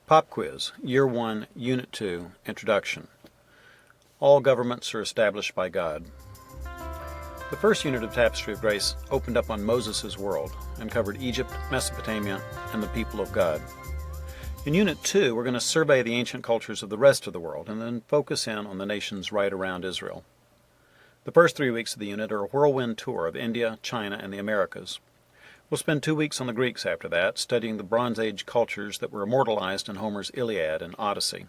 Pop Quiz, Year 1, Unit 2, Introduction. All governments are established by God. The first unit of Tapestry of Grace opened up on Moses' world and covered Egypt, Mesopotamia, and the people of God. In Unit 2, we're going to survey the ancient cultures of the rest of the world and then focus in on the nations right around Israel. The first 3 weeks of the unit are a whirlwind tour of India, China, and the Americas. We'll spend 2 weeks on the Greeks after that, studying the Bronze Age cultures that were immortalized in Homer's Iliad and Odyssey.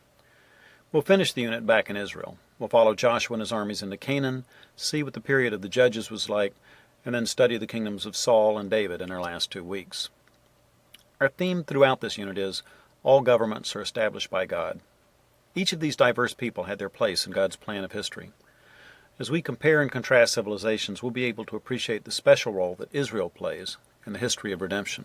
We'll finish the unit back in Israel. We'll follow Joshua and his armies into Canaan, see what the period of the Judges was like, and then study the kingdoms of Saul and David in our last 2 weeks. Our theme throughout this unit is, all governments are established by God. Each of these diverse people had their place in God's plan of history. As we compare and contrast civilizations, we'll be able to appreciate the special role that Israel plays in the history of redemption.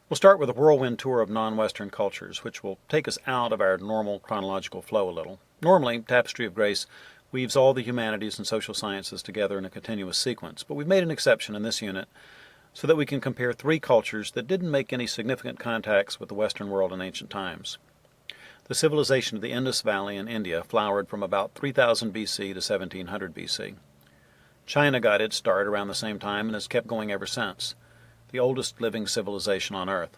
We'll start with a whirlwind tour of non-Western cultures, which will take us out of our normal chronological flow a little. Normally, Tapestry of Grace weaves all the humanities and social sciences together in a continuous sequence, but we've made an exception in this unit so that we can compare 3 cultures that didn't make any significant contacts with the Western world in ancient times. The civilization of the Indus Valley in India flowered from about 3000 BC to 1700 BC. China got its start around the same time and has kept going ever since, the oldest living civilization on Earth.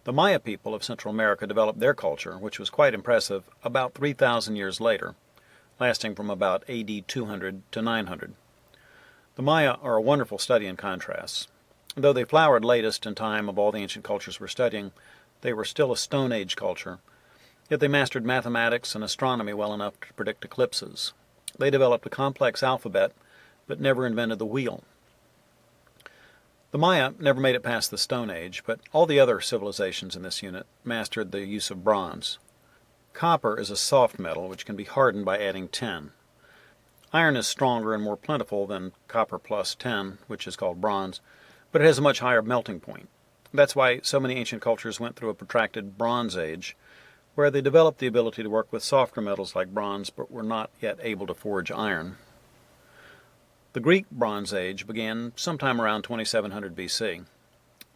The Maya people of Central America developed their culture, which was quite impressive, about 3,000 years later, lasting from about AD 200 to 900. The Maya are a wonderful study in contrasts. Though they flowered latest in time of all the ancient cultures we're studying, they were still a Stone Age culture, yet they mastered mathematics and astronomy well enough to predict eclipses. They developed a complex alphabet, but never invented the wheel. The Maya never made it past the Stone Age, but all the other civilizations in this unit mastered the use of bronze. Copper is a soft metal which can be hardened by adding tin. Iron is stronger and more plentiful than copper plus tin, which is called bronze, but it has a much higher melting point. That's why so many ancient cultures went through a protracted Bronze Age, where they developed the ability to work with softer metals like bronze, but were not yet able to forge iron. The Greek Bronze Age began sometime around 2700 BC.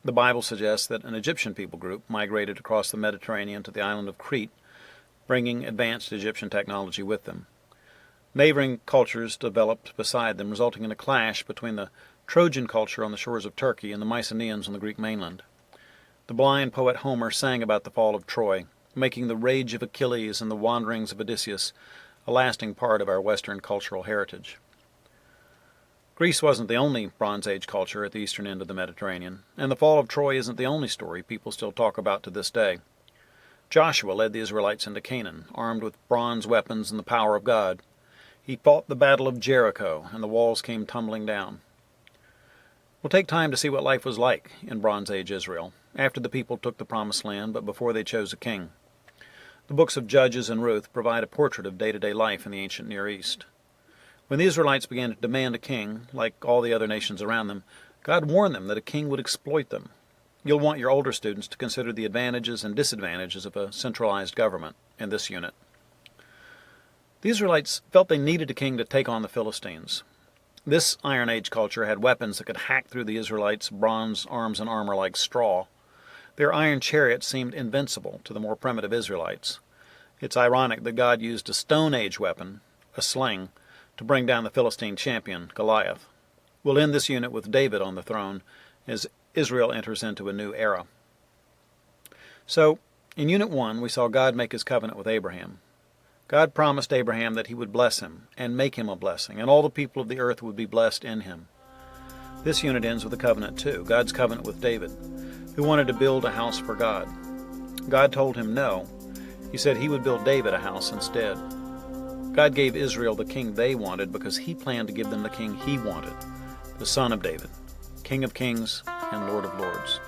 The Bible suggests that an Egyptian people group migrated across the Mediterranean to the island of Crete, bringing advanced Egyptian technology with them. Neighboring cultures developed beside them, resulting in a clash between the Trojan culture on the shores of Turkey and the Mycenaeans on the Greek mainland. The blind poet Homer sang about the fall of Troy, making the rage of Achilles and the wanderings of Odysseus a lasting part of our Western cultural heritage. Greece wasn't the only Bronze Age culture at the eastern end of the Mediterranean, and the fall of Troy isn't the only story people still talk about to this day. Joshua led the Israelites into Canaan, armed with bronze weapons and the power of God. He fought the Battle of Jericho, and the walls came tumbling down. We'll take time to see what life was like in Bronze Age Israel, after the people took the Promised Land, but before they chose a king. The books of Judges and Ruth provide a portrait of day-to-day life in the ancient Near East. When the Israelites began to demand a king, like all the other nations around them, God warned them that a king would exploit them. You'll want your older students to consider the advantages and disadvantages of a centralized government in this unit. The Israelites felt they needed a king to take on the Philistines. This Iron Age culture had weapons that could hack through the Israelites' bronze arms and armor like straw. Their iron chariots seemed invincible to the more primitive Israelites. It's ironic that God used a Stone Age weapon, a sling, to bring down the Philistine champion, Goliath. We'll end this unit with David on the throne as Israel enters into a new era. So, in Unit 1, we saw God make his covenant with Abraham. God promised Abraham that he would bless him and make him a blessing, and all the people of the earth would be blessed in him. This unit ends with a covenant too, God's covenant with David, who wanted to build a house for God. God told him no. He said he would build David a house instead. God gave Israel the king they wanted because he planned to give them the king he wanted, the Son of David, King of Kings and Lord of Lords.